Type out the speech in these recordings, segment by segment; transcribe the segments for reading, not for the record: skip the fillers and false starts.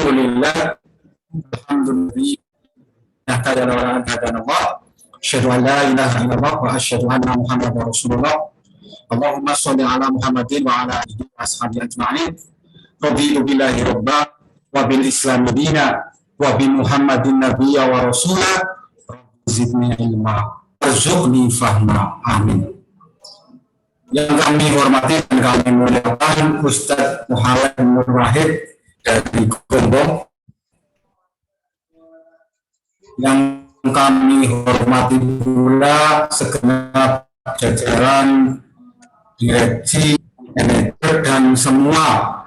Alhamdulillah, alhamdulillah, hadana wa hadana Allah. Asyhadu an la ilaha illallah wa asyhadu anna Muhammadar Rasulullah. Allahumma shalli ala Muhammadin wa ala alihi wa ashabihi ajma'in. Raditu billahi rabba wa bil Islam dina wa bi Muhammadin nabiyya wa rasula. Zidni ilma warzuqni fahma. Amin. Yang kami hormati dan kami muliakan Ustadz Muhammad Nur Wahid dari Gombong, yang kami hormati pula segenap jajaran direksi, manajer, dan semua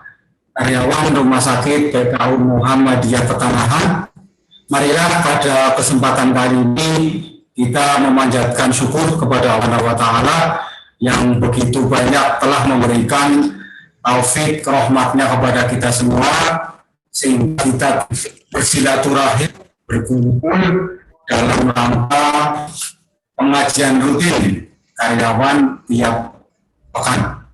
karyawan Rumah Sakit PKU Muhammadiyah Petanahan. Marilah pada kesempatan kali ini kita memanjatkan syukur kepada Allah Ta'ala yang begitu banyak telah memberikan taufik rahmatnya kepada kita semua, sehingga kita bersilaturahim, berkumpul dalam rangka pengajian rutin karyawan tiap pekan.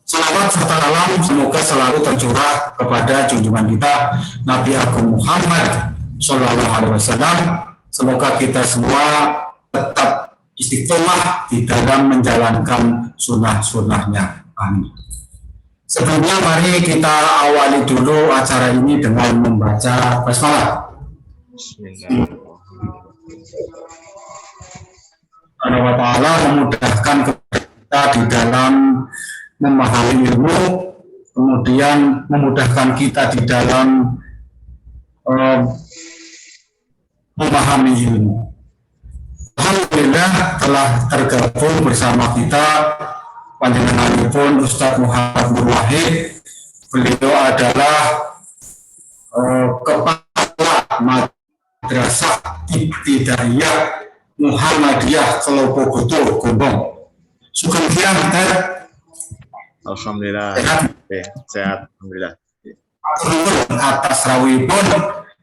Salawat serta salam semoga selalu tercurah kepada junjungan kita Nabi Agung Muhammad Sallallahu Alaihi Wasallam. Semoga kita semua tetap istiqomah di dalam menjalankan sunnah-sunnahnya. Amin. Sebelumnya mari kita awali dulu acara ini dengan membaca basmalah. Allah Ta'ala memudahkan kita di dalam memahami ilmu, kemudian memudahkan kita di dalam memahami ilmu. Alhamdulillah telah tergabung bersama kita panjenenganipun Ustadz Muhammad Nur Wahid. Beliau adalah Kepala Madrasah Ibtidaiyah Muhammadiyah Kelopogoto Gombong. Sugeng siang, Alhamdulillah. Sehat. Alhamdulillah. Atas rawuhipun,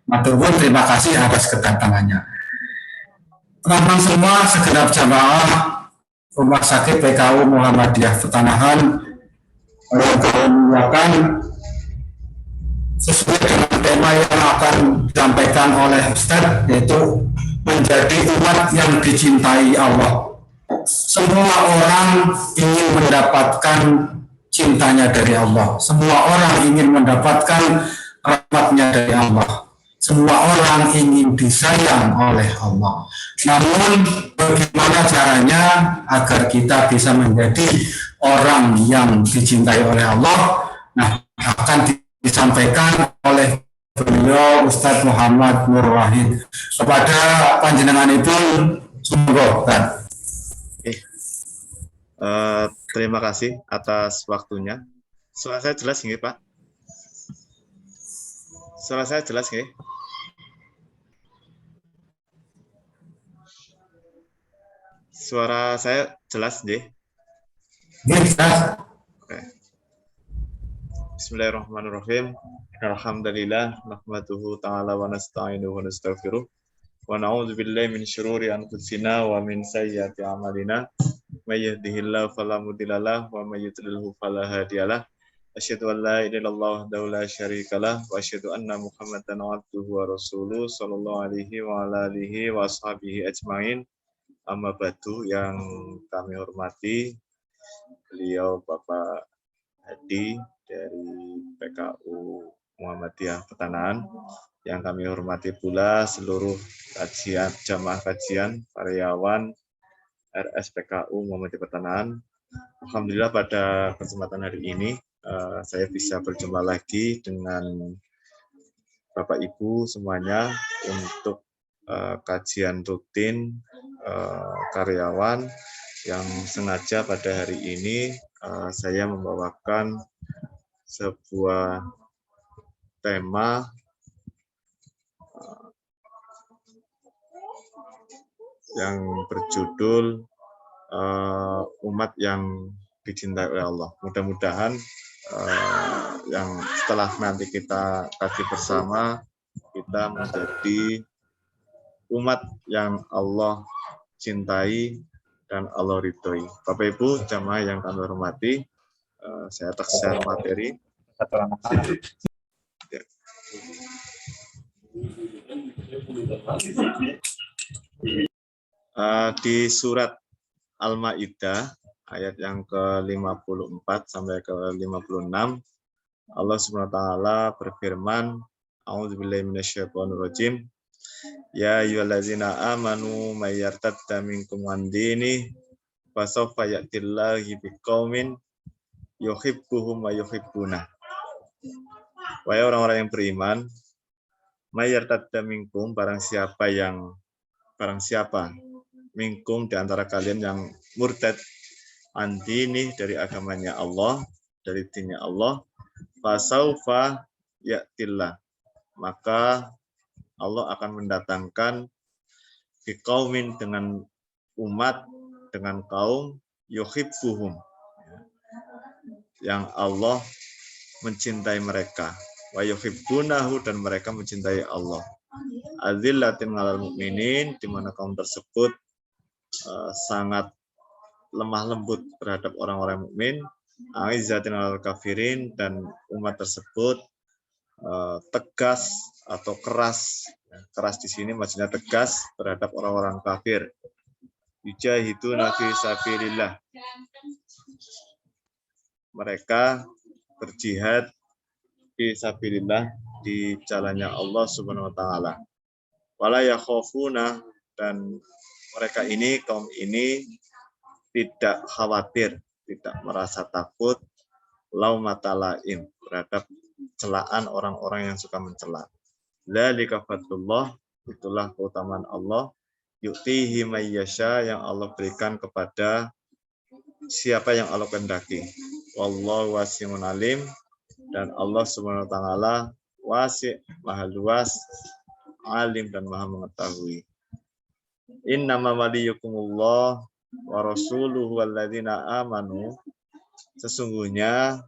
matur nuwun, terima kasih atas kedatangannya. Teman-teman semua, segenap jamaah Rumah Sakit PKU Muhammadiyah Petanahan mengucapkan sesuai dengan tema yang akan disampaikan oleh Ustadz, yaitu menjadi umat yang dicintai Allah. Semua orang ingin mendapatkan cintanya dari Allah. Semua orang ingin mendapatkan rahmatnya dari Allah. Semua orang ingin disayang oleh Allah. Namun bagaimana caranya agar kita bisa menjadi orang yang dicintai oleh Allah? Nah, akan disampaikan oleh beliau Ustadz Muhammad Nur Wahid. Kepada panjenengan itu sumber. Terima kasih atas waktunya. Suara saya jelas nggih, Pak? Suara saya jelas nggih? Suara saya jelas nggih? Oke. Bismillahirrahmanirrahim. Alhamdulillah nahmaduhu ta'ala wa nasta'inuhu wa nastaghfiruh wa na'udzu billahi min syururi anfusina wa min sayyiati a'malina. May yahdihillahu fala mudhillalah wa may yudlilhu fala hadiyalah. Asyhadu an la ilaha illallah wahdahu la syarikalah wa asyhadu anna Muhammadan abduhu wa rasuluh sallallahu alaihi wa ala alihi wa ashabihi ajmain. Amma ba'du, yang kami hormati beliau Bapak Hadi dari PKU Muhammadiyah Petanahan, yang kami hormati pula seluruh kajian, jamaah kajian, karyawan RSPKU Muhammadiyah Petanahan. Alhamdulillah pada kesempatan hari ini saya bisa berjumpa lagi dengan Bapak Ibu semuanya untuk kajian rutin karyawan yang sengaja pada hari ini saya membawakan sebuah tema yang berjudul umat yang dicintai oleh Allah. Mudah-mudahan yang setelah nanti kita kaji bersama, kita menjadi umat yang Allah cintai dan Allah ridhoi. Bapak Ibu jamaah yang kami hormati, saya atas secara materi. Di surat Al-Maidah ayat yang ke-54 sampai ke-56 Allah Subhanahu wa taala berfirman, A'udzubillahi minasyaitonirrajim. Ya ayyuhallazina amanu may yartadda minkum an dini fasawfa ya'tillahi biqaumin yuhibbuhum wa yuhibbuna. Wahai orang-orang yang beriman, may yartadda minkum, barang siapa minkum di antara kalian yang murtad an dini, dari agamanya Allah, dari dinnya Allah, fasaufa ya'tillah, maka Allah akan mendatangkan biqaumin, dengan umat, dengan kaum, yuhibbuhum, yang Allah mencintai mereka, wa yuhibbunahu, dan mereka mencintai Allah. Azillatin 'alal mu'minin, di mana kaum tersebut sangat lemah lembut terhadap orang-orang mukmin, aizzatin 'alal kafirin, dan umat tersebut tegas atau keras. Keras di sini maksudnya tegas terhadap orang-orang kafir. Yujahiduna fi sabilillah, mereka berjihad fi sabilillah, di jalannya Allah Subhanahu wa taala. Wala yakhafuna, dan mereka ini, kaum ini, tidak khawatir, tidak merasa takut laumata laim, terhadap celaan orang-orang yang suka mencela. Dzalika fadlullah, itulah keutamaan Allah, yu'tihi may yasha, yang Allah berikan kepada siapa yang Allah kehendaki. Wallahu wasi'un alim, dan Allah Subhanahu wa taala wasi', maha luas, alim, dan maha mengetahui. Innama waliyukumullah wa rasuluhu walladzina amanu, sesungguhnya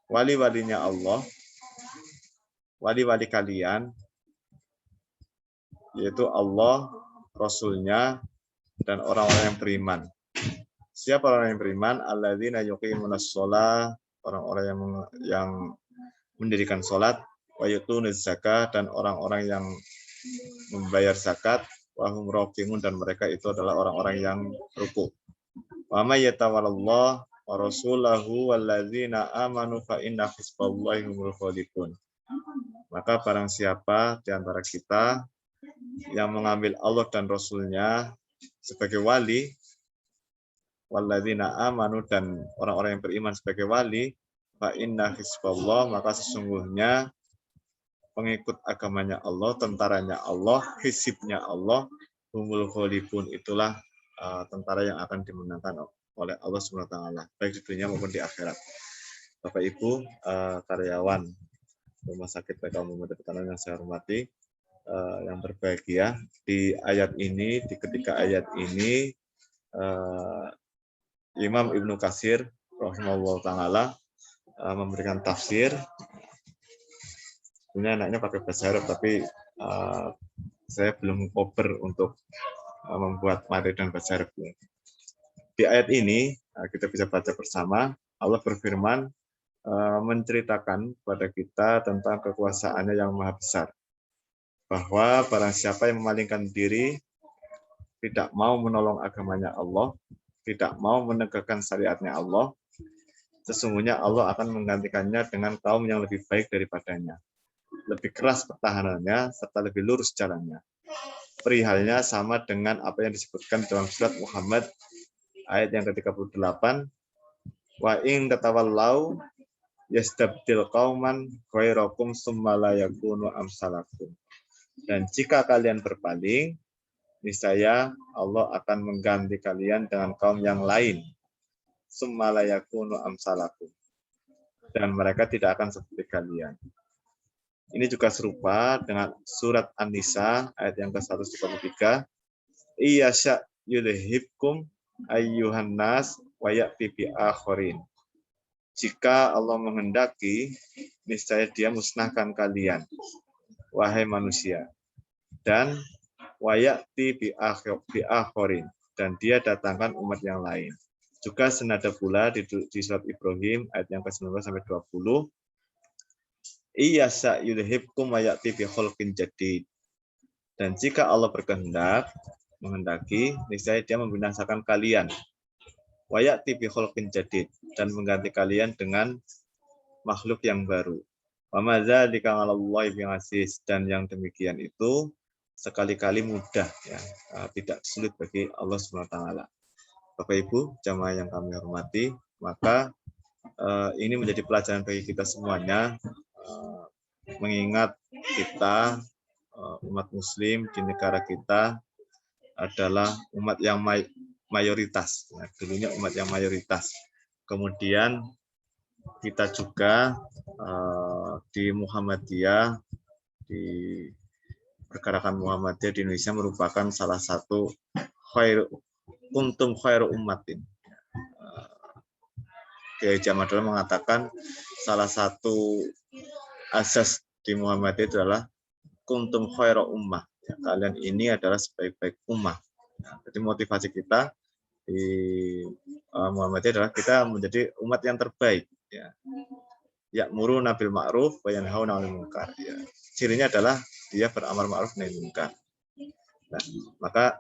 wali-walinya Allah, wali-wali kalian, yaitu Allah, Rasulnya, dan orang-orang yang beriman. Siapa orang yang beriman? Alladzina yuqimunas shalah, orang-orang yang mendirikan salat, wa yutunuz zakah, dan orang-orang yang membayar zakat, wa hum raqiun, dan mereka itu adalah orang-orang yang ruku'. Wa may yatawallallah wa rasulahu walladzina amanu fa inna hizballahi humul ghalibun. Maka barang siapa di antara kita yang mengambil Allah dan Rasulnya sebagai wali, walladzina amanu, dan orang-orang yang beriman sebagai wali, fa inna hizballah, maka sesungguhnya pengikut agamanya Allah, tentaranya Allah, hizibnya Allah, humul ghalibun, itulah tentara yang akan dimenangkan oleh Allah Subhanahu wa taala, baik di dunia maupun di akhirat. Bapak Ibu karyawan Rumah Sakit PK Muhammad Petarung yang saya hormati, yang berbahagia, di ayat ini, di ketiga ayat ini, Imam Ibnu Katsir rahimahullah taala memberikan tafsir. Sebenarnya anaknya pakai bahasa Arab, tapi saya belum koper untuk membuat materi dan bahasa Arab. Di ayat ini kita bisa baca bersama. Allah berfirman menceritakan kepada kita tentang kekuasaannya yang maha besar, bahwa barang siapa yang memalingkan diri, tidak mau menolong agamanya Allah, tidak mau menegakkan syariatnya Allah, sesungguhnya Allah akan menggantikannya dengan kaum yang lebih baik daripadanya, lebih keras pertahanannya, serta lebih lurus jalannya. Perihalnya sama dengan apa yang disebutkan dalam surat Muhammad ayat yang ke-38, wa in tatawallau yastabdil qauman ghairakum tsumma la yakunu amsalakum. Dan jika kalian berpaling, niscaya Allah akan mengganti kalian dengan kaum yang lain, tsumma la yakunu amsalakum, dan mereka tidak akan seperti kalian. Ini juga serupa dengan surat An-Nisa ayat yang ke-133, iyasya yudhibkum ayyuhan nas wa ya'ti bi akharin. Jika Allah menghendaki, niscaya Dia musnahkan kalian, wahai manusia, dan wa ya'ti bi akharin, dan Dia datangkan umat yang lain. Juga senada pula di surat Ibrahim ayat yang ke-19 sampai 20, iyasa yudhibkum wa ya'ti bi khalqin jadid. Dan jika Allah menghendaki, niscaya Dia membinasakan kalian. Wa ya'ti bi khalqin jadid, dan mengganti kalian dengan makhluk yang baru. Wa ma dzalika 'alallahi bi'aziz, dan yang demikian itu sekali-kali mudah, ya, tidak sulit bagi Allah Subhanahu wa taala. Bapak Ibu jamaah yang kami hormati, maka ini menjadi pelajaran bagi kita semuanya, mengingat kita umat muslim di negara kita adalah umat yang mayoritas. Nah, dulunya umat yang mayoritas. Kemudian kita juga di Muhammadiyah, di pergerakan Muhammadiyah di Indonesia merupakan salah satu khairu ummatin. Kiai Jamadul mengatakan salah satu asas di Muhammadiyah itu adalah kuntum khairu ummah. Ya, kalian ini adalah sebaik-baik ummah. Nah, jadi motivasi kita di Muhammadiyah adalah kita menjadi umat yang terbaik. Ya. Ya'muruna bil ma'ruf wa yanhauna 'anil munkar. Ya. Cirinya adalah dia beramal ma'ruf nahi munkar. Nah, maka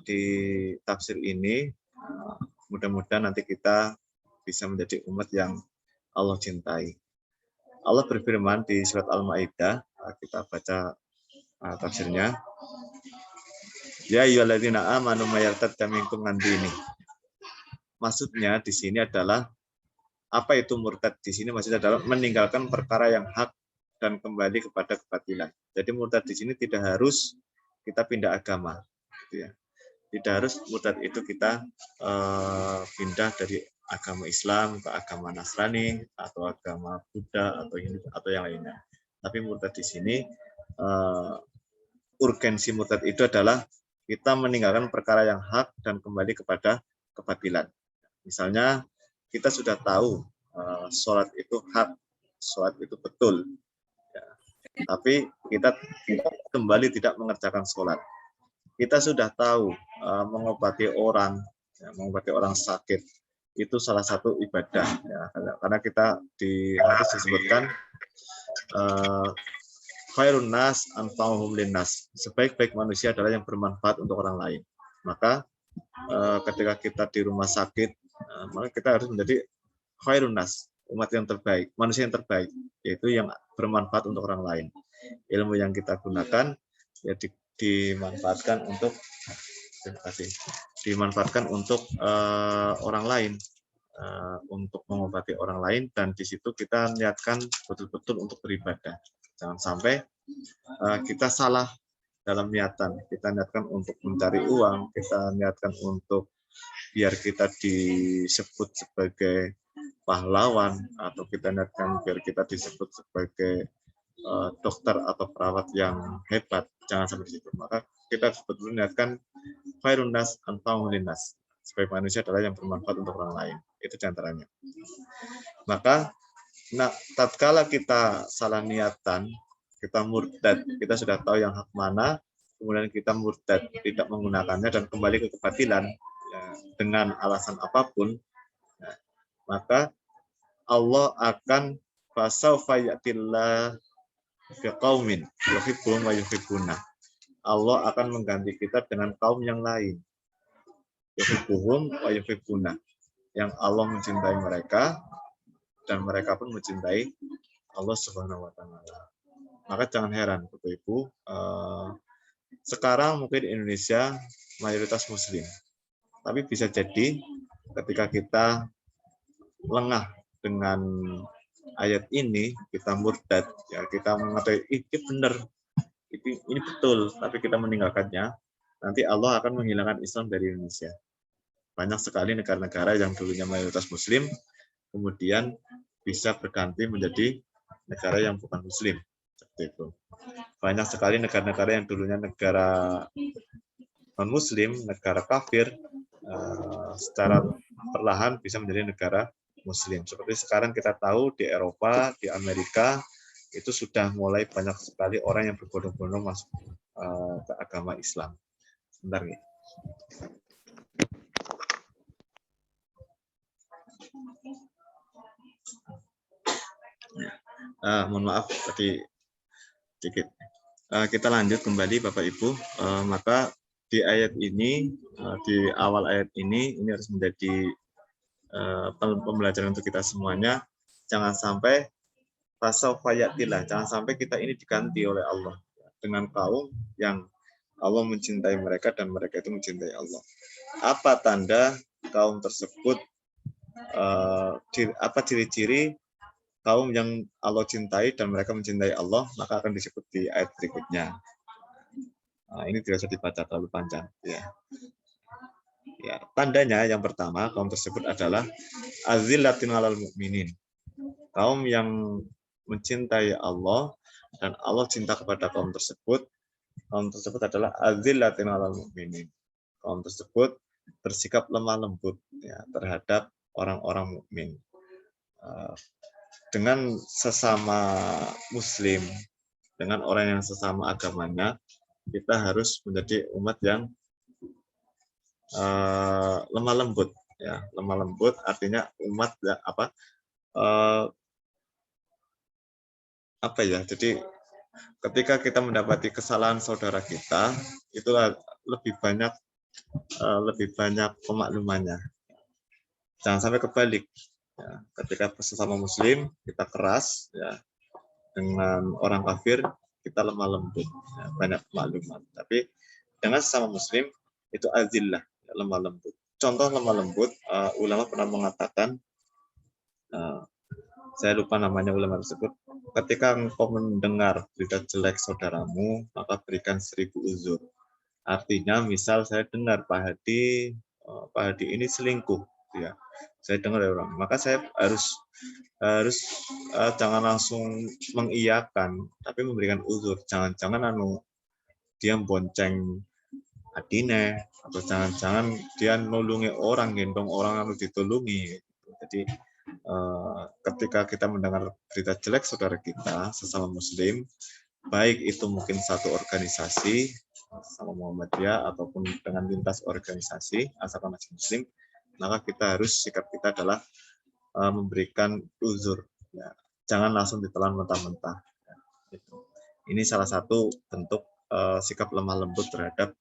di tafsir ini mudah-mudahan nanti kita bisa menjadi umat yang Allah cintai. Allah berfirman di surat Al-Maidah, kita baca tafsirnya. Ya ayyuhalladzina amanu may yartadda minkum an dini. Maksudnya di sini adalah apa itu murtad? Di sini maksudnya adalah meninggalkan perkara yang hak dan kembali kepada kebatilan. Jadi murtad di sini tidak harus kita pindah agama, gitu ya. Tidak harus murtad itu kita pindah dari agama Islam ke agama Nasrani atau agama Buddha atau Hindu atau yang lainnya. Tapi murtad di sini urgensi murtad itu adalah kita meninggalkan perkara yang hak dan kembali kepada kebatilan. Misalnya kita sudah tahu sholat itu hak, sholat itu betul, ya. Tapi kita kembali tidak mengerjakan sholat. Kita sudah tahu mengobati orang, ya, mengobati orang sakit itu salah satu ibadah, ya, karena kita di hadis disebutkan khairun nas anfa'uhum linnas. Sebaik-baik manusia adalah yang bermanfaat untuk orang lain. Maka ketika kita di rumah sakit, maka kita harus menjadi khairun nas, umat yang terbaik, manusia yang terbaik, yaitu yang bermanfaat untuk orang lain. Ilmu yang kita gunakan ya dimanfaatkan untuk orang lain, untuk mengobati orang lain, dan di situ kita niatkan betul-betul untuk beribadah. Jangan sampai kita salah dalam niatan. Kita niatkan untuk mencari uang, kita niatkan untuk biar kita disebut sebagai pahlawan, atau kita niatkan biar kita disebut sebagai dokter atau perawat yang hebat. Jangan sampai di situ. Maka kita betul-betul niatkan khairun nas anfa'uhum linnas. Sebaik manusia adalah yang bermanfaat untuk orang lain. Itu diantaranya. Maka tatkala kita salah niatan, kita murtad, kita sudah tahu yang hak mana, kemudian kita murtad, tidak menggunakannya dan kembali ke kebatilan, ya, dengan alasan apapun, ya, maka Allah akan fasaufa ya'tillah biqaumin yuhibbuhum wa yuhibbuna. Allah akan mengganti kita dengan kaum yang lain. Yuhibbuhum wa yuhibbuna. Yang Allah mencintai mereka dan mereka pun mencintai Allah Subhanahu wa taala. Maka jangan heran Bapak Ibu, sekarang mungkin di Indonesia mayoritas muslim. Tapi bisa jadi ketika kita lengah dengan ayat ini, kita murtad, ya, kita mengatakan ini benar, ini betul, tapi kita meninggalkannya, nanti Allah akan menghilangkan Islam dari Indonesia. Banyak sekali negara-negara yang dulunya mayoritas muslim, kemudian bisa berganti menjadi negara yang bukan muslim. Seperti itu. Banyak sekali negara-negara yang dulunya negara non-muslim, negara kafir, secara perlahan bisa menjadi negara muslim. Seperti sekarang kita tahu di Eropa, di Amerika, itu sudah mulai banyak sekali orang yang berbondong-bondong masuk ke agama Islam. Sebentar nih. Mohon maaf tadi sedikit. kita lanjut kembali Bapak Ibu. Maka di ayat ini, di awal ayat ini harus menjadi pembelajaran untuk kita semuanya. Jangan sampai fasawfayatilah, jangan sampai kita ini diganti oleh Allah dengan kaum yang Allah mencintai mereka dan mereka itu mencintai Allah. Apa tanda kaum tersebut? Apa ciri-ciri kaum yang Allah cintai dan mereka mencintai Allah, maka akan disebut di ayat berikutnya. Nah, ini tidak usah dibaca terlalu panjang. Ya, tandanya yang pertama kaum tersebut adalah azillatin 'alal mu'minin. Kaum yang mencintai Allah dan Allah cinta kepada kaum tersebut adalah azillatin 'alal mu'minin. Kaum tersebut bersikap lemah lembut ya, terhadap orang-orang mukmin. Dengan sesama muslim, dengan orang yang sesama agamanya, kita harus menjadi umat yang lemah lembut ya. Lemah lembut artinya umat ya, jadi ketika kita mendapati kesalahan saudara kita, itulah lebih banyak pemaklumannya. Jangan sampai kebalik ya. Ketika sesama muslim kita keras ya, dengan orang kafir kita lemah lembut ya, banyak maklumat. Tapi dengan sesama muslim itu azillah ya, lemah lembut. Contoh lemah lembut, ulama pernah mengatakan, saya lupa namanya ulama tersebut, ketika engkau mendengar berita jelek saudaramu maka berikan 1000 uzur. Artinya misal saya dengar Pak Hadi ini selingkuh ya, saya dengar dari orang, maka saya harus jangan langsung mengiyakan, tapi memberikan uzur. Jangan-jangan dia bonceng adine, atau jangan-jangan dia nulungi orang, gendong orang harus ditulungi. Jadi ketika kita mendengar berita jelek saudara kita sesama muslim, baik itu mungkin satu organisasi sama Muhammadiyah ataupun dengan lintas organisasi asalkan masih muslim, maka sikap kita adalah memberikan uzur ya. Jangan langsung ditelan mentah-mentah ya. Ini salah satu bentuk sikap lemah lembut terhadap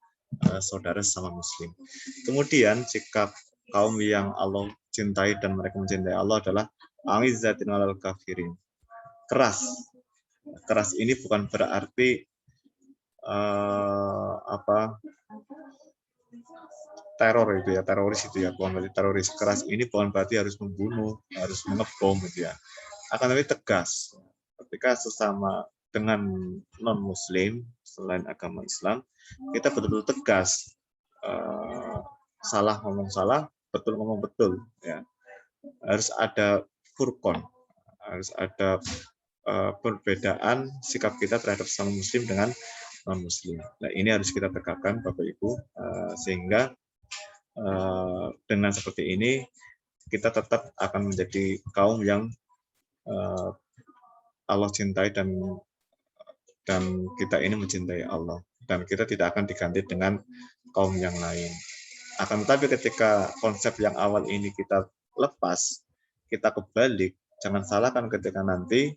saudara sesama muslim. Kemudian sikap kaum yang Allah cintai dan mereka mencintai Allah adalah a'izzatin 'alal kafirin. Keras. Keras ini bukan berarti teror itu ya, teroris itu ya, bukan berarti teroris. Keras ini bukan berarti harus membunuh, harus mengebom gitu ya. Akan tapi tegas. Ketika sesama dengan non muslim selain agama Islam, kita betul-betul tegas. Salah ngomong salah, betul ngomong betul ya. Harus ada furqon, harus ada perbedaan sikap kita terhadap sesama muslim dengan non muslim. Nah, ini harus kita tegakkan Bapak Ibu, sehingga dengan seperti ini kita tetap akan menjadi kaum yang Allah cintai dan kita ini mencintai Allah, dan kita tidak akan diganti dengan kaum yang lain. Akan tetapi ketika konsep yang awal ini kita lepas, kita kebalik, jangan salahkan ketika nanti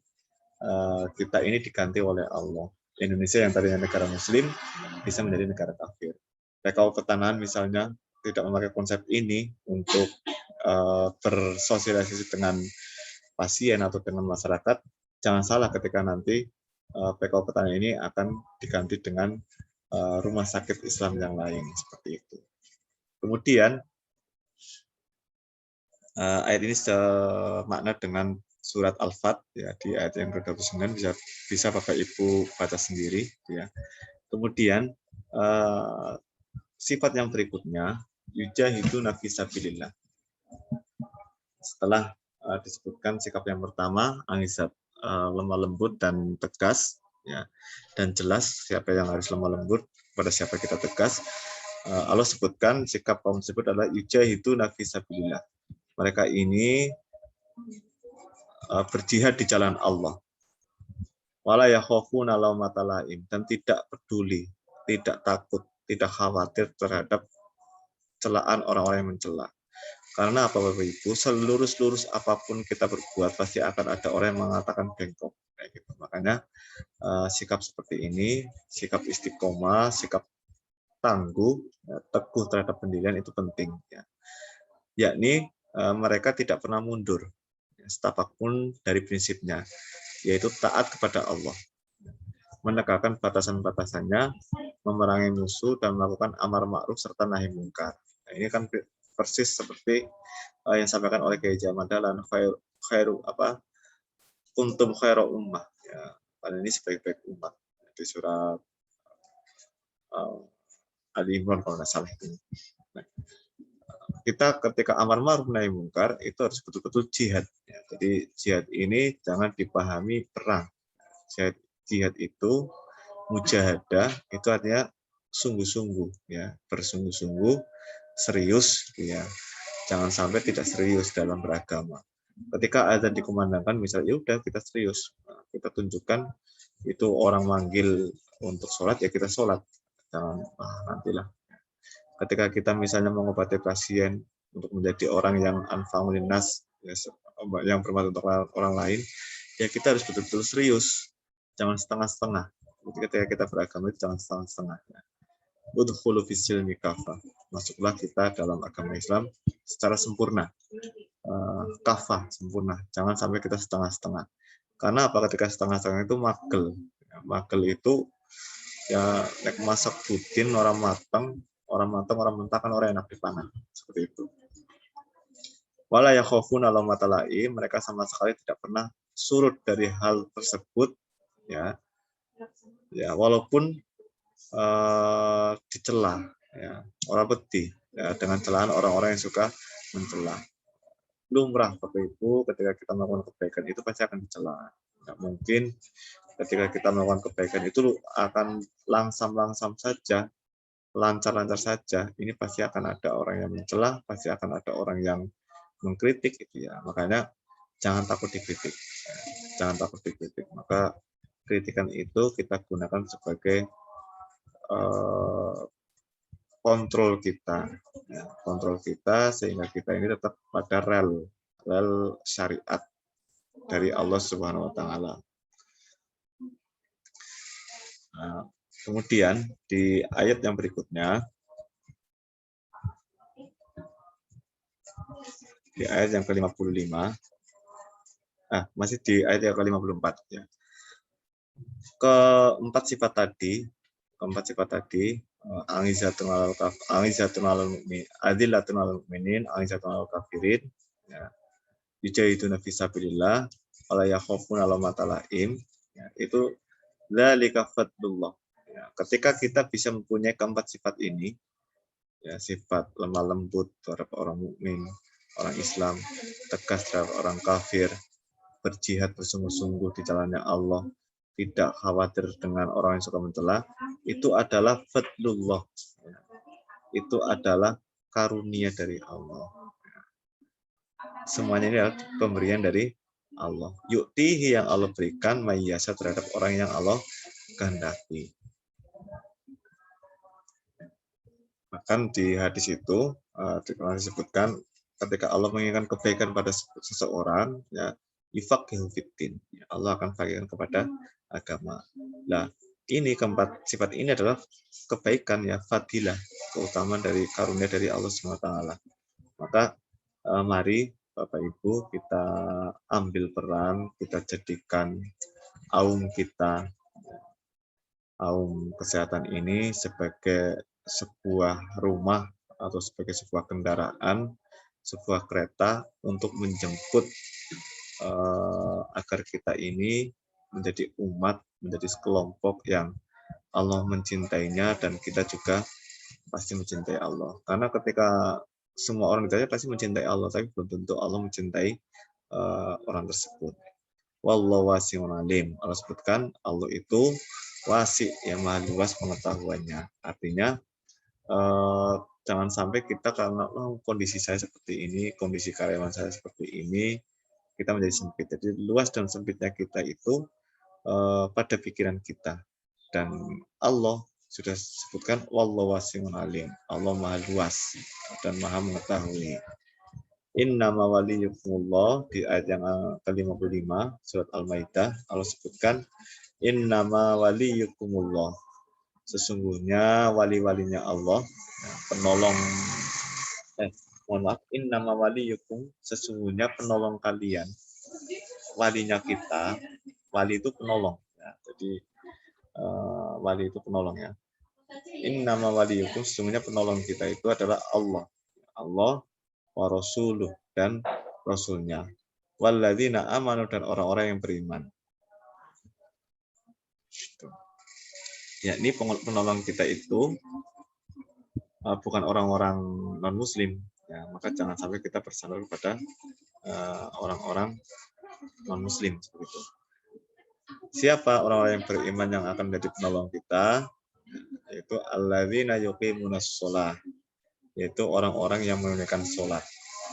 kita ini diganti oleh Allah. Indonesia yang tadinya negara muslim bisa menjadi negara kafir. PKU Pertanahan misalnya tidak memakai konsep ini untuk bersosialisasi dengan pasien atau dengan masyarakat, jangan salah ketika nanti PKU Pertanahan ini akan diganti dengan rumah sakit Islam yang lain seperti itu. Kemudian ayat ini semakna dengan surat Al-Fat ya, di ayat yang ke-29 bisa Bapak Ibu baca sendiri ya. Kemudian sifat yang berikutnya yujahiduna fi sabilillah. Setelah disebutkan sikap yang pertama angisab, lemah lembut dan tegas ya, dan jelas siapa yang harus lemah lembut, pada siapa kita tegas. Allah sebutkan sikap kaum tersebut adalah yujahiduna fi sabilillah. Mereka ini berjihad di jalan Allah. Wala yakhafuna laumata laim, dan tidak peduli, tidak takut, tidak khawatir terhadap celaan orang-orang yang mencela. Karena apa Bapak Ibu? Selurus-lurus apapun kita berbuat pasti akan ada orang yang mengatakan bengkok kayak gitu. Makanya sikap seperti ini, sikap istiqomah, sikap tangguh, ya, teguh terhadap pendirian itu penting. Ya. Yakni mereka tidak pernah mundur, ya, setapapun dari prinsipnya, yaitu taat kepada Allah, menegakkan batasan-batasannya, memerangi musuh, dan melakukan amar ma'ruf serta nahi mungkar. Nah, ini kan persis seperti yang disampaikan oleh Kiai Jamal Dahlan, khairu apa kuntum khairu ummah. Ya, ini sebaik-baik umat di surat Ali Imran kalau nggak salah itu. Nah, kita ketika amar ma'ruf nahi mungkar itu harus betul-betul jihad. Ya, jadi jihad ini jangan dipahami perang. Jihad itu mujahadah itu artinya sungguh-sungguh, ya, bersungguh-sungguh, serius, ya. Jangan sampai tidak serius dalam beragama. Ketika azan dikumandangkan, misalnya, ya udah kita serius, kita tunjukkan itu orang manggil untuk sholat, ya kita sholat. Jangan nantilah. Ketika kita misalnya mengobati pasien untuk menjadi orang yang anfa'ul linnas, ya, yang bermanfaat untuk orang lain, ya kita harus betul-betul serius, jangan setengah-setengah. Ketika kita beragama itu jangan setengah-setengah. Udkhulu fis-silmi kafah. Masuklah kita dalam agama Islam secara sempurna. Kafah, sempurna. Jangan sampai kita setengah-setengah. Karena apa? Ketika setengah-setengah itu magel. Magel itu ya nek masak budin orang matang, orang mentah kan orang enak dipangan. Seperti itu. Wala yakhafuna laumata laim, mereka sama sekali tidak pernah surut dari hal tersebut, ya. Ya, walaupun dicela, ya, orang pedih, ya, dengan celaan orang-orang yang suka mencela. Lumrah seperti itu, ketika kita melakukan kebaikan itu pasti akan dicela. Nggak mungkin ketika kita melakukan kebaikan itu akan langsam-langsam saja, lancar-lancar saja. Ini pasti akan ada orang yang mencela, pasti akan ada orang yang mengkritik, gitu ya. Makanya jangan takut dikritik, jangan takut dikritik. Maka kritikan itu kita gunakan sebagai kontrol kita, ya, kontrol kita sehingga kita ini tetap pada rel syariat dari Allah Subhanahu Wa Taala. Nah, kemudian di ayat yang berikutnya, di ayat yang ke-55, masih di ayat yang ke-54 ya. Keempat sifat tadi, angizatun alal mu'min, adillatun alal mu'minin, angizatun alal kafirin, ya. Yujahiduna fisabilillah, wala yakhafuna laumata laim, ya, itu dzalika fadlullah. Ya, ketika kita bisa mempunyai keempat sifat ini, ya, sifat lemah lembut terhadap orang mukmin, orang Islam, tegas terhadap orang kafir, berjihad bersungguh-sungguh di jalannya Allah, tidak khawatir dengan orang yang suka mencela, itu adalah fadlullah. Itu adalah karunia dari Allah. Semuanya ini adalah pemberian dari Allah. Yu'tihi yang Allah berikan, mayyasa terhadap orang yang Allah kehendaki. Bahkan di hadis itu disebutkan ketika Allah menginginkan kebaikan pada seseorang, ya, yufaqihu fiddin, Allah akan fakihkan kepada agama. Nah, ini keempat sifat ini adalah kebaikan, ya, fadilah, keutamaan dari karunia dari Allah SWT. Maka mari Bapak Ibu kita ambil peran, kita jadikan aum kita, aum kesehatan ini sebagai sebuah rumah atau sebagai sebuah kendaraan, sebuah kereta untuk menjemput agar kita ini menjadi umat, menjadi sekelompok yang Allah mencintainya dan kita juga pasti mencintai Allah. Karena ketika semua orang ditanya pasti mencintai Allah, tapi belum tentu Allah mencintai orang tersebut. Wallahu wasi'un alim. Allah sebutkan Allah itu wasi, yang maha luas pengetahuannya. Artinya jangan sampai kita karena kondisi saya seperti ini, kondisi karyawan saya seperti ini, kita menjadi sempit. Jadi luas dan sempitnya kita itu pada pikiran kita. Dan Allah sudah sebutkan wallahu wasi'un alim. Allah maha luas dan maha mengetahui. Innama waliyukumullah, di ayat yang ke-55 surat Al-Maidah, Allah sebutkan Innama waliyukumullah. Sesungguhnya wali-walinya Allah, penolong mohon maaf, innama waliyukum, sesungguhnya penolong kalian, walinya kita, wali itu penolong. Ya, jadi wali itu penolong ya. Innama waliyukum, sesungguhnya penolong kita itu adalah Allah. Allah wa rasuluh, dan rasulnya. Walladzina amanu, dan orang-orang yang beriman. Ya, ini penolong kita itu bukan orang-orang non-muslim. Ya, maka jangan sampai kita bersandar kepada orang-orang non-muslim seperti itu. Siapa orang-orang yang beriman yang akan menjadi penolong kita? Yaitu alladzina yuqimunas shalah, yaitu orang-orang yang menunaikan sholat,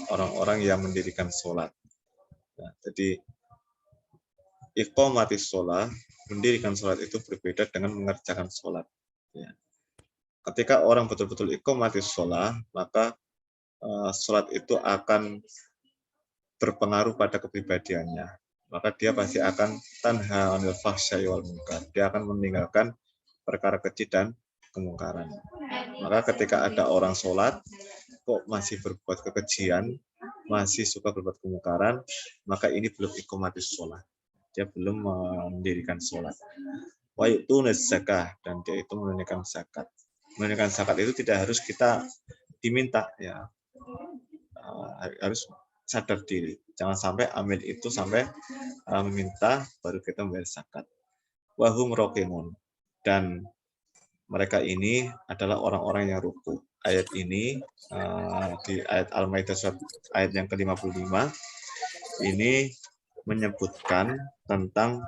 orang-orang yang mendirikan sholat. Nah, jadi iqamatis shalah, mendirikan sholat itu berbeda dengan mengerjakan sholat. Ya. Ketika orang betul-betul iqamatis shalah, maka sholat itu akan berpengaruh pada kepribadiannya. Maka dia pasti akan tanha 'anil fahsya'i wal munkar. Dia akan meninggalkan perkara keji dan kemungkaran. Maka ketika ada orang sholat, kok masih berbuat kekejian, masih suka berbuat kemungkaran, maka ini belum iqamatis shalah. Dia belum mendirikan sholat. Wa yu'tunaz zakah, dan dia itu menunaikan zakat. Menunaikan zakat itu tidak harus kita diminta, ya. Harus sadar diri. Jangan sampai amil itu sampai meminta baru kita membayar zakat. Wahum rokimun, dan mereka ini adalah orang-orang yang ruku. Ayat ini di ayat Al-Maidah ayat yang ke-55 ini menyebutkan tentang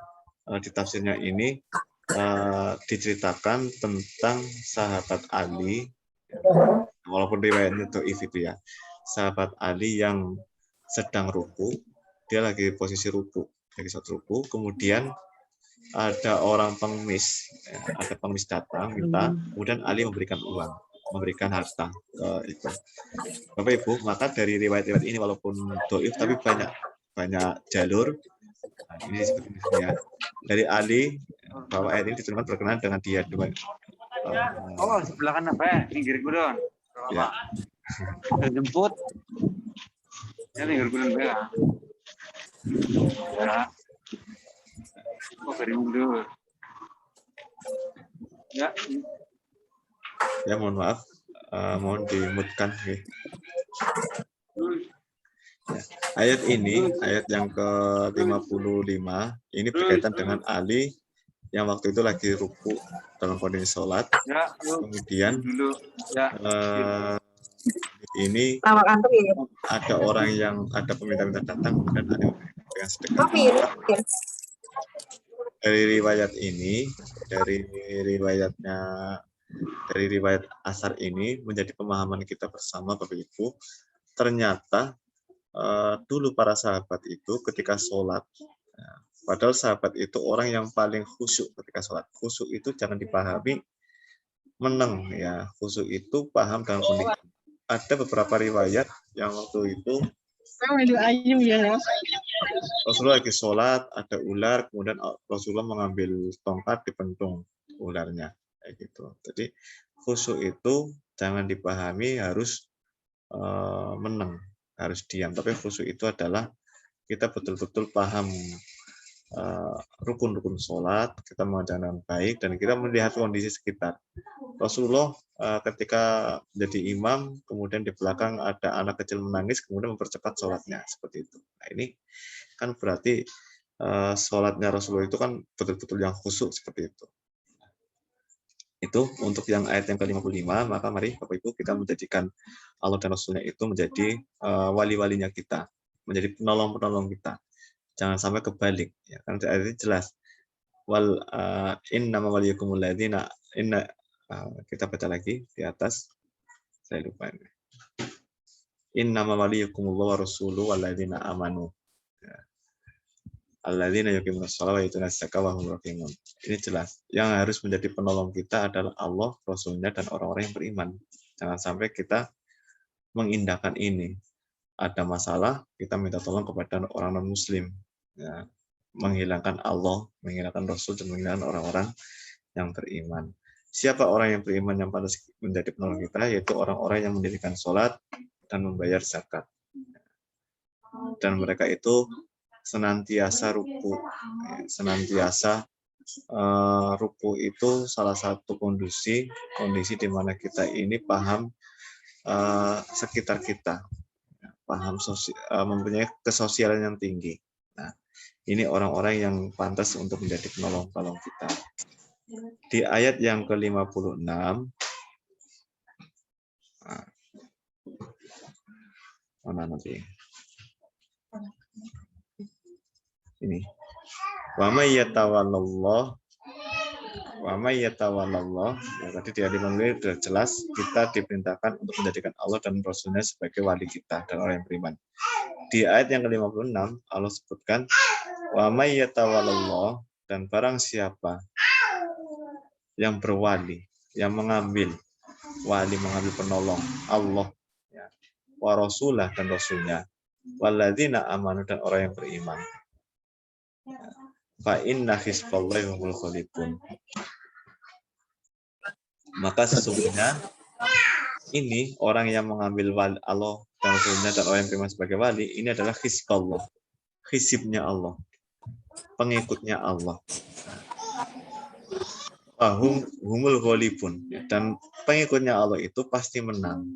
di tafsirnya ini diceritakan tentang sahabat Ali, walaupun riwayatnya dhaif itu ya. Sahabat Ali yang sedang ruku, dia lagi posisi ruku, lagi saat ruku, kemudian ada orang pengemis, ada pengemis datang minta, kemudian Ali memberikan uang, memberikan harta ke itu. Bapak Ibu, maka dari riwayat-riwayat ini walaupun dhaif tapi banyak jalur. Nah, ini seperti ini ya. Dari Ali bahwa ayat ini diterima berkenaan dengan dia dua. Sebelah kanan apa? Pinggir gudon. Ya. Jemput. Ya pinggir gudon ya. Ya. Dari mundur. Ya. Ya, mohon maaf. Mohon dimutkan. Okay. Ya. Ayat ini, ayat yang ke-55, ini berkaitan dengan Ali yang waktu itu lagi ruku dalam kondisi sholat. Ya, kemudian ya. Ini ada orang yang ada peminta-minta datang dan ada yang sedekah. Dari riwayat ini, dari riwayat asar ini menjadi pemahaman kita bersama Bapak Ibu. Ternyata dulu para sahabat itu ketika sholat, padahal sahabat itu orang yang paling khusyuk ketika sholat. Khusyuk itu jangan dipahami meneng ya. Khusyuk itu paham dalam kondisi. Ada beberapa riwayat yang waktu itu Rasulullah lagi sholat, ada ular, kemudian Rasulullah mengambil tongkat dipentung ularnya, kayak gitu. Jadi khusyuk itu jangan dipahami harus meneng, harus diam. Tapi khusyuk itu adalah kita betul-betul paham rukun-rukun sholat, kita mengajarkan dengan baik, dan kita melihat kondisi sekitar. Rasulullah ketika jadi imam, kemudian di belakang ada anak kecil menangis, kemudian mempercepat sholatnya, seperti itu. Nah, ini kan berarti sholatnya Rasulullah itu kan betul-betul yang khusyuk seperti itu. Itu untuk yang ayat yang ke-55, maka mari Bapak Ibu kita menjadikan Allah dan Rasulnya itu menjadi wali-walinya kita, menjadi penolong-penolong kita. Jangan sampai kebalik, ya. Kan ayat ini jelas. Wal innama waliyukumul ladzina kita baca lagi di atas. Saya lupa ini. Innama waliyukumullahu wa rasuluhu walladzina amanu. Alladzina yuqimunas shalata wa yu'tunaz zakata wa hum raqimun. Ini jelas. Yang harus menjadi penolong kita adalah Allah, Rasulnya, dan orang-orang yang beriman. Jangan sampai kita mengindahkan ini. Ada masalah, kita minta tolong kepada orang non-muslim. Ya. menghilangkan Allah, menghilangkan Rasul, dan menghilangkan orang-orang yang beriman. Siapa orang yang beriman yang pantas menjadi penolong kita? Yaitu orang-orang yang mendirikan sholat dan membayar zakat. Dan mereka itu senantiasa ruku. Senantiasa ruku itu salah satu kondisi di mana kita ini paham sekitar kita, paham mempunyai kesosialan yang tinggi. Nah, ini orang-orang yang pantas untuk menjadi penolong-penolong kita. Di ayat yang ke-56, mana nanti? Ini. Wa may yatawallallah, ya, tadi di ayat 55 sudah jelas kita diperintahkan untuk menjadikan Allah dan Rasulnya sebagai wali kita dan orang yang beriman. Di ayat yang ke-56 Allah sebutkan wa may yatawallallah, dan barang siapa yang berwali, yang mengambil wali, mengambil penolong Allah, ya, wa rasulah, dan rasulnya, walladzina amanu, dan orang yang beriman, fa inna hizballahi humul ghalibun, maka sesungguhnya ini orang yang mengambil wali Allah dan rasulnya dan orang yang beriman sebagai wali, ini adalah hizballah, hizibnya Allah, pengikutnya Allah. Humul ghalibun, dan pengikutnya Allah itu pasti menang.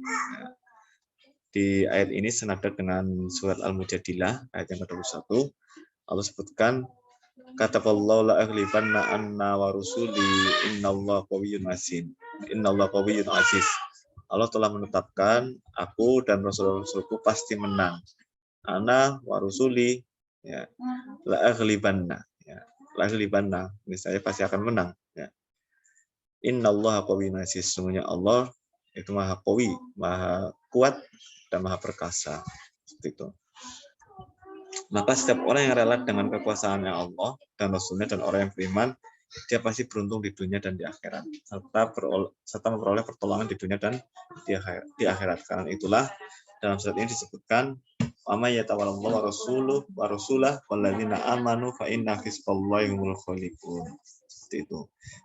Di ayat ini senada dengan surat Al-Mujadilah ayat yang ke-21, Allah sebutkan katakallahu la aghlibanna anna wa rusuli innallaha qawiyyun aziz. Allah telah menetapkan aku dan rasul-rasulku pasti menang. Ana wa rusuli, ya, la aghlibanna, ya, la aghlibanna, ini saya pasti akan menang, ya. Innallaha qawiyyun aziz, sesungguhnya Allah itu maha qawi, maha kuat dan maha perkasa. Seperti itu. Maka setiap orang yang rela dengan kekuasaannya Allah dan Rasulnya dan orang yang beriman, dia pasti beruntung di dunia dan di akhirat, serta memperoleh pertolongan di dunia dan di akhirat. Karena itulah dalam surat ini disebutkan wa may yatawallallahu wa rasulahu walladzina amanu fa inna hizballahi humul ghalibun. Seperti itu.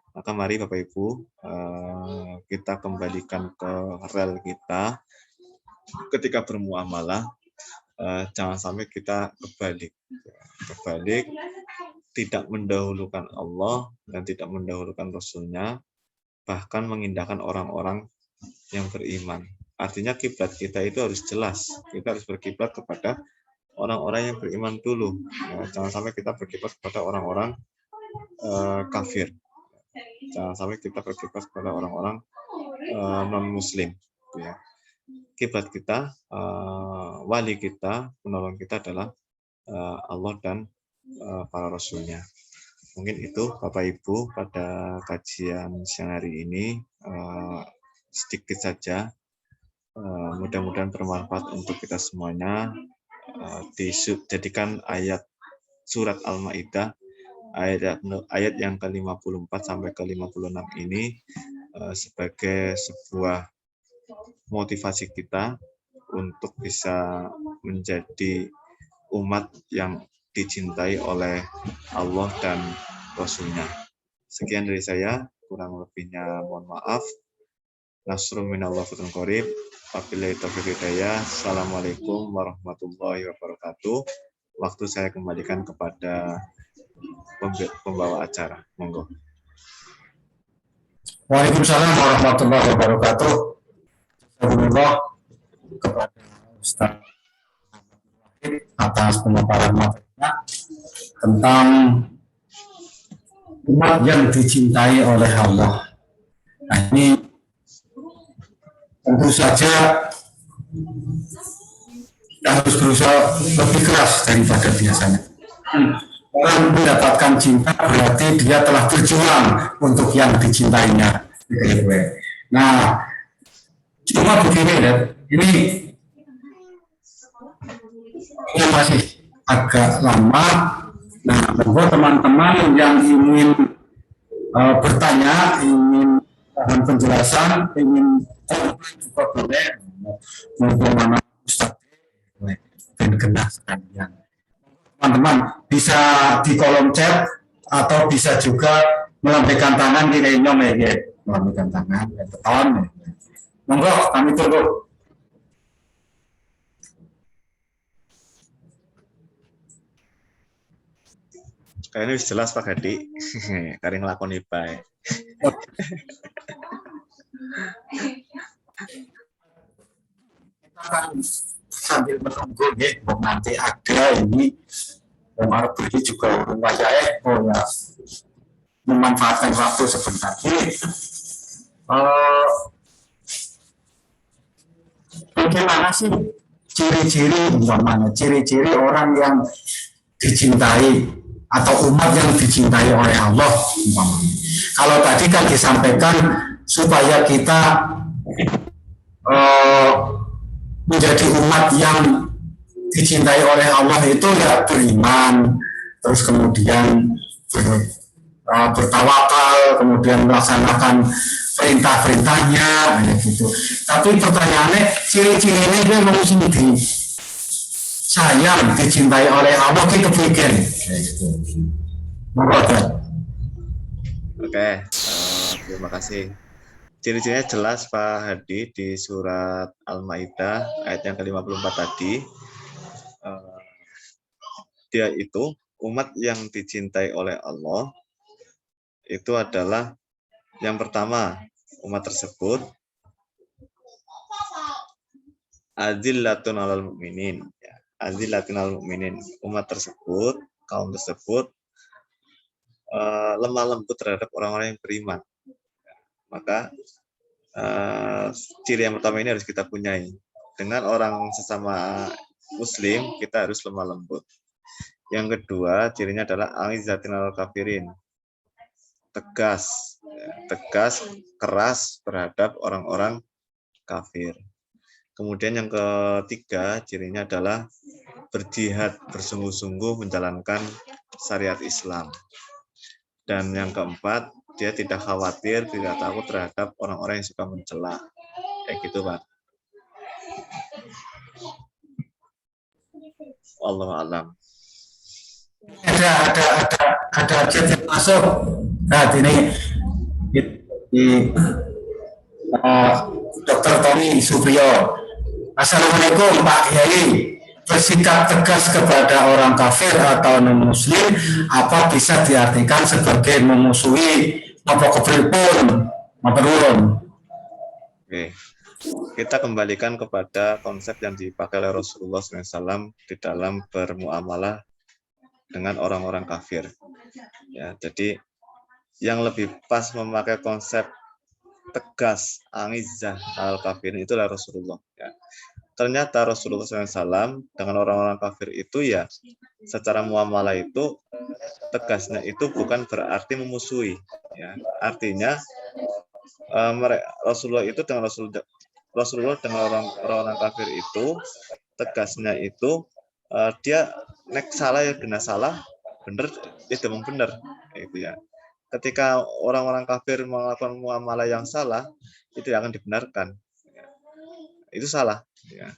Maka mari Bapak Ibu, kita kembalikan ke rel kita ketika bermuamalah. Jangan sampai kita kebalik, tidak mendahulukan Allah dan tidak mendahulukan Rasulnya, bahkan mengindahkan orang-orang yang beriman. Artinya kiblat kita itu harus jelas, kita harus berkiblat kepada orang-orang yang beriman dulu. Jangan sampai kita berkiblat kepada orang-orang kafir. Jangan sampai kita berkiblat kepada orang-orang non-muslim. Ya. Kiblat kita, wali kita, penolong kita adalah Allah dan para rasulnya. Mungkin itu Bapak Ibu pada kajian siang hari ini, sedikit saja. Mudah-mudahan bermanfaat untuk kita semuanya. Dijadikan ayat surat Al-Maidah ayat yang ke-54 sampai ke-56 ini sebagai sebuah motivasi kita untuk bisa menjadi umat yang dicintai oleh Allah dan Rasulnya. Sekian dari saya, kurang lebihnya mohon maaf. Nasrun minallah fatun qorib. Wabillahi taufiq hidayah. Assalamualaikum warahmatullahi wabarakatuh. Waktu saya kembalikan kepada pembawa acara. Monggo. Waalaikumsalam warahmatullahi wabarakatuh. Alhamdulillah kepada Ustaz atas pemaparan materinya tentang umat yang dicintai oleh Allah. Nah, ini tentu saja kita harus berusaha lebih keras daripada biasanya. Orang mendapatkan cinta berarti dia telah berjuang untuk yang dicintainya. Nah, cuma begini ya, ini masih agak lama. Nah, buat teman-teman yang ingin bertanya, ingin mohon penjelasan, ingin juga boleh, mau mana Ustaz dan kena sekalian. teman-teman bisa di kolom chat atau bisa juga melambaikan tangan di nyom ya, melambaikan tangan ya, beton. Monggo kami tunggu. Kayaknya wis jelas Pak Hadi. Kari nglakoni bae. Kita akan sambil menunggu ya, nanti ada ini yang Arab ini juga lumayan ya, memanfaatkan waktu sebentar. Bagaimana sih ciri-ciri orang yang dicintai atau umat yang dicintai oleh Allah umpamanya. Kalau tadi kan disampaikan supaya kita menjadi umat yang dicintai oleh Allah itu ya beriman, terus kemudian bertawakal, kemudian melaksanakan perintah-perintahnya, gitu. Tapi pertanyaannya, ciri-cirinya dia mau sendiri. Sayang dicintai oleh Allah kita bikin. Oke, terima kasih. Ciri-cirinya jelas Pak Hadi di surat Al-Maidah ayat yang ke-54 tadi. Dia itu umat yang dicintai oleh Allah itu adalah yang pertama, umat tersebut azillatun 'alal mu'minin. Azillatun 'alal mu'minin. Umat tersebut, kaum tersebut lemah lembut terhadap orang-orang yang beriman. Maka ciri yang pertama ini harus kita punyai. Dengan orang sesama muslim, kita harus lemah lembut. Yang kedua, cirinya adalah a'izzatin 'alal kafirin. Tegas, keras terhadap orang-orang kafir. Kemudian yang ketiga, cirinya adalah berjihad bersungguh-sungguh menjalankan syariat Islam. Dan yang keempat, dia tidak khawatir, tidak takut terhadap orang-orang yang suka mencela. Kayak gitu, Pak. Wallahu a'lam. Ada chat yang masuk. Nah, ini Dr. Tony Supriyo. Assalamualaikum Pak Kiai. Bersikap tegas kepada orang kafir atau non-muslim apa bisa diartikan sebagai memusuhi apa kepripun maturun? Oke. Kita kembalikan kepada konsep yang dipakai oleh Rasulullah SAW di dalam bermuamalah dengan orang-orang kafir. Ya, jadi yang lebih pas memakai konsep tegas, angizzah al-kafir itu adalah Rasulullah. Ya. Ternyata Rasulullah SAW dengan orang-orang kafir itu ya secara muamalah itu tegasnya itu bukan berarti memusuhi. Ya. Artinya Rasulullah itu dengan Rasulullah dengan orang-orang kafir itu tegasnya itu dia nek salah ya kena salah, benar ya demang benar, itu ya. Ketika orang-orang kafir melakukan muamalah yang salah, itu akan dibenarkan. Itu salah. Ya.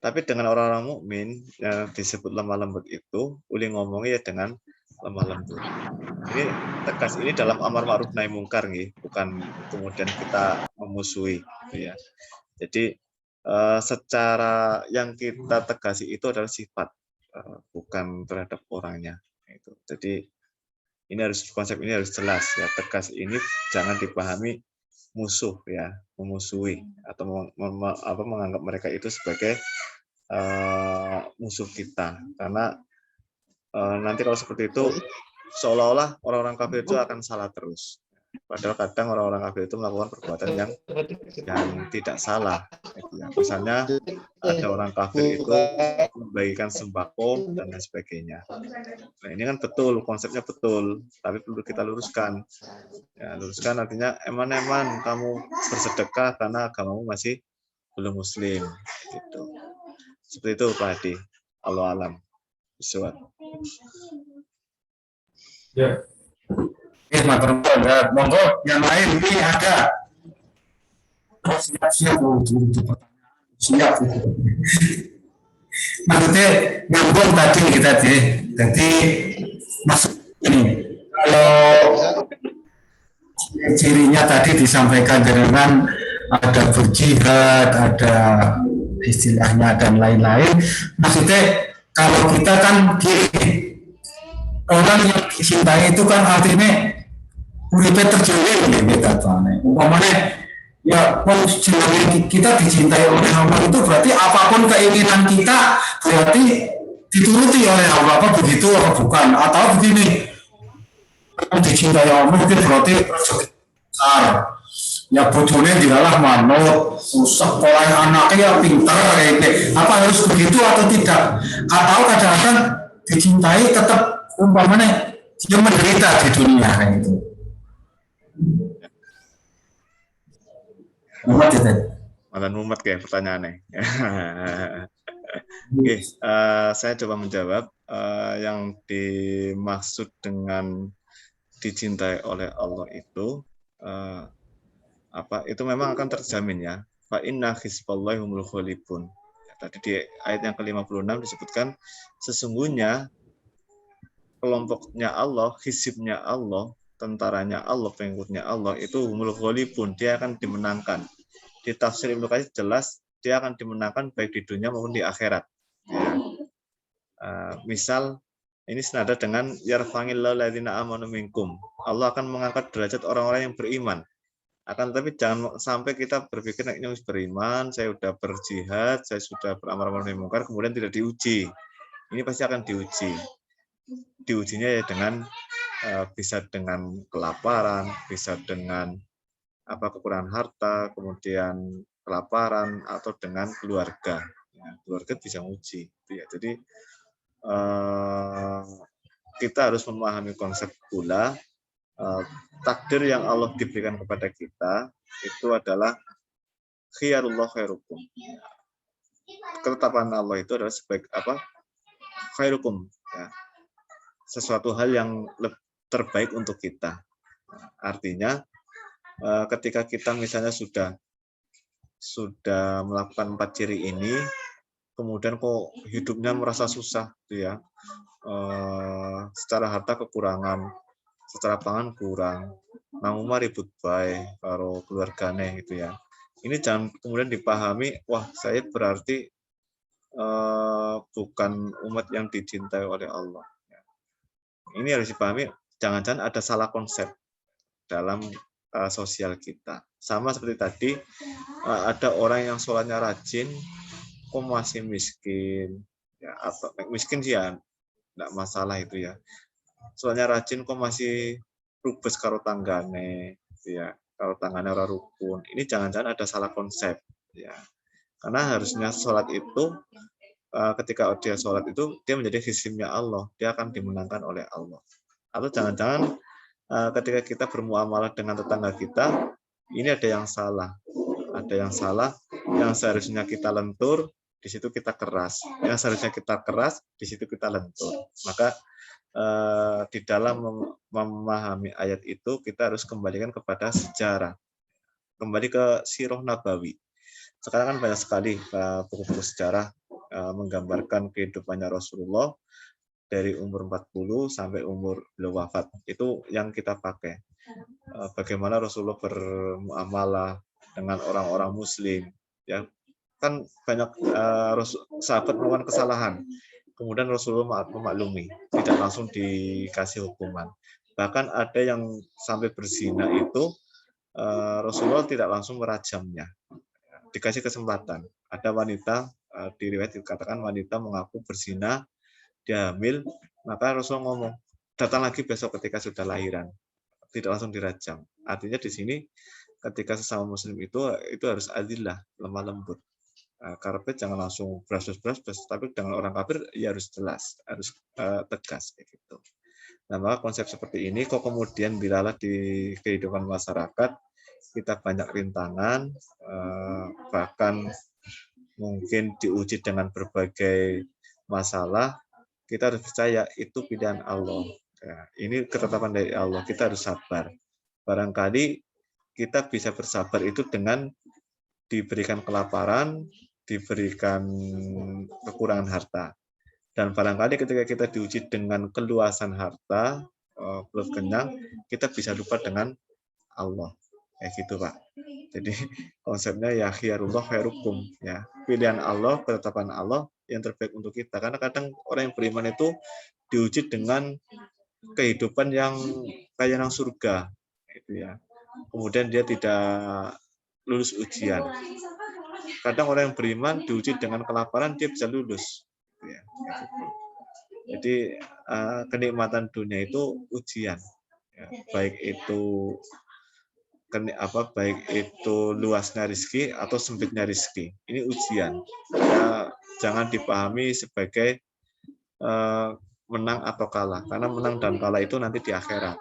Tapi dengan orang-orang mukmin yang disebut lemah lembut itu, uli ngomongnya ya dengan lemah lembut. Ini tegas, ini dalam amar ma'ruf nahi mungkar, bukan kemudian kita memusuhi. Ya. Jadi secara yang kita tegasi itu adalah sifat, bukan terhadap orangnya. Itu. Jadi konsep ini harus jelas ya. Tegas ini jangan dipahami musuh ya, memusuhi atau menganggap mereka itu sebagai musuh kita, karena nanti kalau seperti itu seolah-olah orang-orang kafir itu akan salah terus. Padahal kadang orang-orang kafir itu melakukan perbuatan yang tidak salah. Misalnya ada orang kafir itu membagikan sembako dan lain sebagainya. Nah ini kan betul, konsepnya betul, tapi perlu kita luruskan. Ya, luruskan artinya eman-eman kamu bersedekah karena agamamu masih belum muslim. Gitu. Seperti itu Pak Hadi. Allah alam. Bismillah. Ya. Monggo yang lain ini ada. Siap. Maksudnya nyambung tadi kita Jadi maksud ini kalau cirinya tadi disampaikan dengan ada berjihad, ada istilahnya dan lain-lain. Maksudnya kalau kita kan gini, orang yang dicintai itu kan artinya uripe terjalin gitu katanya. Umpamanya ya kita dicintai oleh Allah itu berarti apapun keinginan kita berarti dituruti oleh Allah, apa begitu atau bukan, atau begini dicintai Allah mungkin berarti rezeki besar ya bojone dilalah manut susah pola anaknya ya pintar kayak gitu. Apa harus begitu atau tidak, atau kadang-kadang dicintai tetap umpamanya dia menderita di dunia kayak gitu. Mumet ya, Malah mumet kayak pertanyaannya. Oke, saya coba menjawab. Yang dimaksud dengan dicintai oleh Allah itu apa? Itu memang akan terjamin ya. Fa inna hizballahi humul ghalibun. Tadi di ayat yang ke-56 disebutkan sesungguhnya kelompoknya Allah, hizibnya Allah, tentaranya Allah, pengikutnya Allah itu humul ghalibun, dia akan dimenangkan. Di tafsir Ibnu Katsir jelas dia akan dimenangkan baik di dunia maupun di akhirat. Ya. Misal ini senada dengan yarfa'illahu alladziina aamanu minkum. Allah akan mengangkat derajat orang-orang yang beriman. Akan tetapi jangan sampai kita berpikir ini harus beriman, saya sudah berjihad, saya sudah beramal ma'ruf nahi munkar, kemudian tidak diuji. Ini pasti akan diuji. Diujinya ya dengan bisa dengan kelaparan, bisa dengan kekurangan harta, kemudian kelaparan, atau dengan keluarga. Ya, keluarga bisa menguji. Ya, jadi kita harus memahami konsep pula takdir yang Allah diberikan kepada kita itu adalah khiyarullah khairukum. Ketetapan Allah itu adalah sebaik khairukum. Ya. Sesuatu hal yang terbaik untuk kita. Artinya ketika kita misalnya sudah melakukan 4 ciri ini, kemudian kok hidupnya merasa susah, gitu ya. Secara harta kekurangan, secara pangan kurang, namun ribut bae karo keluargane gitu ya. Ini jangan kemudian dipahami, wah saya berarti bukan umat yang dicintai oleh Allah. Ini harus dipahami, jangan-jangan ada salah konsep dalam sosial kita. Sama seperti tadi, ada orang yang sholatnya rajin, kok masih miskin. Ya, miskin sih ya, enggak masalah itu ya. Sholatnya rajin, kok masih rubes karo tanggane, ya. Kalau tanggane ora rukun. Ini jangan-jangan ada salah konsep, ya. Karena harusnya sholat itu, ketika dia sholat itu, dia menjadi hizibnya Allah. Dia akan dimenangkan oleh Allah. Atau jangan-jangan ketika kita bermuamalah dengan tetangga kita, ini ada yang salah. Ada yang salah, yang seharusnya kita lentur, di situ kita keras. Yang seharusnya kita keras, di situ kita lentur. Maka di dalam memahami ayat itu, kita harus kembalikan kepada sejarah. Kembali ke Sirah Nabawi. Sekarang kan banyak sekali buku-buku sejarah menggambarkan kehidupannya Rasulullah, dari umur 40 sampai umur beliau wafat. Itu yang kita pakai. Bagaimana Rasulullah bermuamalah dengan orang-orang muslim. Ya, kan banyak sahabat melakukan kesalahan. Kemudian Rasulullah memaklumi, tidak langsung dikasih hukuman. Bahkan ada yang sampai berzina itu, Rasulullah tidak langsung merajamnya. Dikasih kesempatan. Ada wanita, di riwayat dikatakan wanita mengaku berzina, dia hamil, maka Rasul ngomong, datang lagi besok ketika sudah lahiran, tidak langsung dirajam. Artinya di sini ketika sesama muslim itu harus adillah, lemah lembut. Karpet jangan langsung beras, tapi dengan orang kafir ya harus jelas, harus tegas kayak gitu. Nah, maka konsep seperti ini kok kemudian bilalah di kehidupan masyarakat kita banyak rintangan, bahkan mungkin diuji dengan berbagai masalah. Kita harus percaya itu pilihan Allah. Ya, ini ketetapan dari Allah. Kita harus sabar. Barangkali kita bisa bersabar itu dengan diberikan kelaparan, diberikan kekurangan harta. Dan barangkali ketika kita diuji dengan keluasan harta, perut kenyang, kita bisa lupa dengan Allah. Kayak gitu, Pak. Jadi konsepnya ya khiyarullah khairukum, ya. Pilihan Allah, ketetapan Allah yang terbaik untuk kita. Karena kadang orang yang beriman itu diuji dengan kehidupan yang kayak nang surga, itu ya. Kemudian dia tidak lulus ujian. Kadang orang yang beriman diuji dengan kelaparan, dia bisa lulus. Ya, gitu. Jadi kenikmatan dunia itu ujian, ya, baik itu luasnya rezeki atau sempitnya rezeki. Ini ujian. Ya, jangan dipahami sebagai menang atau kalah, karena menang dan kalah itu nanti di akhirat.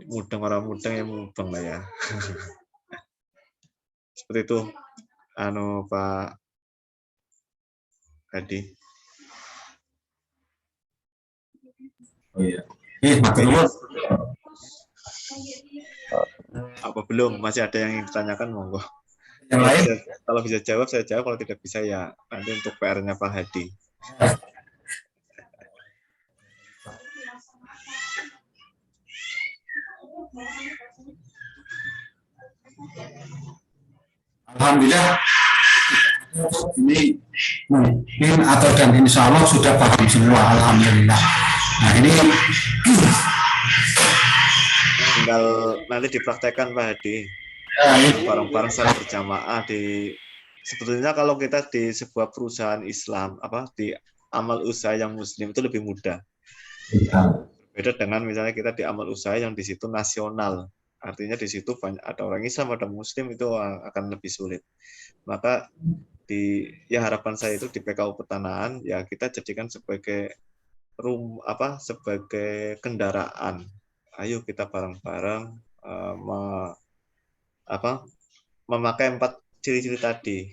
Mudeng orang mudeng yang mudeng lah ya. Seperti itu, Pak Hadi. Oh iya. Matur nuwun. Apa belum? Masih ada yang ingin ditanyakan, monggo. Yang lain? Kalau bisa jawab, saya jawab. Kalau tidak bisa, ya nanti untuk PR-nya Pak Hadi. Alhamdulillah ini mungkin atau dan insya Allah sudah paham semua. Alhamdulillah. Nah ini tinggal nanti dipraktekkan Pak Hadi. Bareng-bareng secara berjamaah sebetulnya kalau kita di sebuah perusahaan Islam di amal usaha yang muslim itu lebih mudah. Beda dengan misalnya kita di amal usaha yang di situ nasional. Artinya di situ banyak ada orang Islam, ada Muslim, itu akan lebih sulit. Maka harapan saya itu di PKU Pertanahan ya kita jadikan sebagai sebagai kendaraan. Ayo kita bareng-bareng memakai 4 ciri-ciri tadi.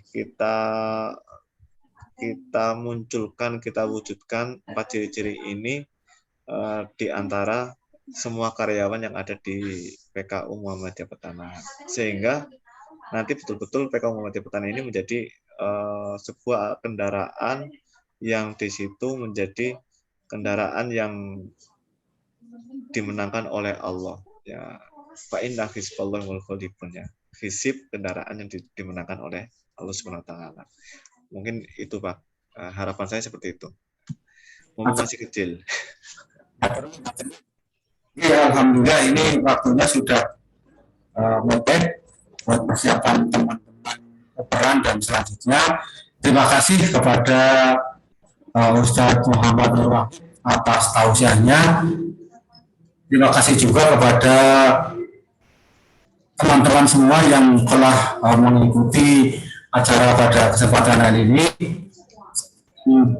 Kita munculkan, kita wujudkan 4 ciri-ciri ini di antara semua karyawan yang ada di PKU Muhammadiyah Pertanahan, sehingga nanti betul-betul PKU Muhammadiyah Pertanahan ini menjadi sebuah kendaraan yang di situ menjadi kendaraan yang dimenangkan oleh Allah. Ya, fa inna hizballahi humul ghalibun, ya. Hizib kendaraan yang dimenangkan oleh Allah Subhanahu wa taala. Mungkin itu Pak. Harapan saya seperti itu. Masih kecil. Ya, alhamdulillah ini waktunya sudah mepet buat persiapan teman-teman peran dan selanjutnya. Terima kasih kepada Ustadz Muhammad Nur Wahid atas tausiahnya. Terima kasih juga kepada teman-teman semua yang telah mengikuti acara pada kesempatan hari ini.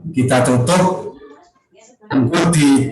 Kita tutup tentu di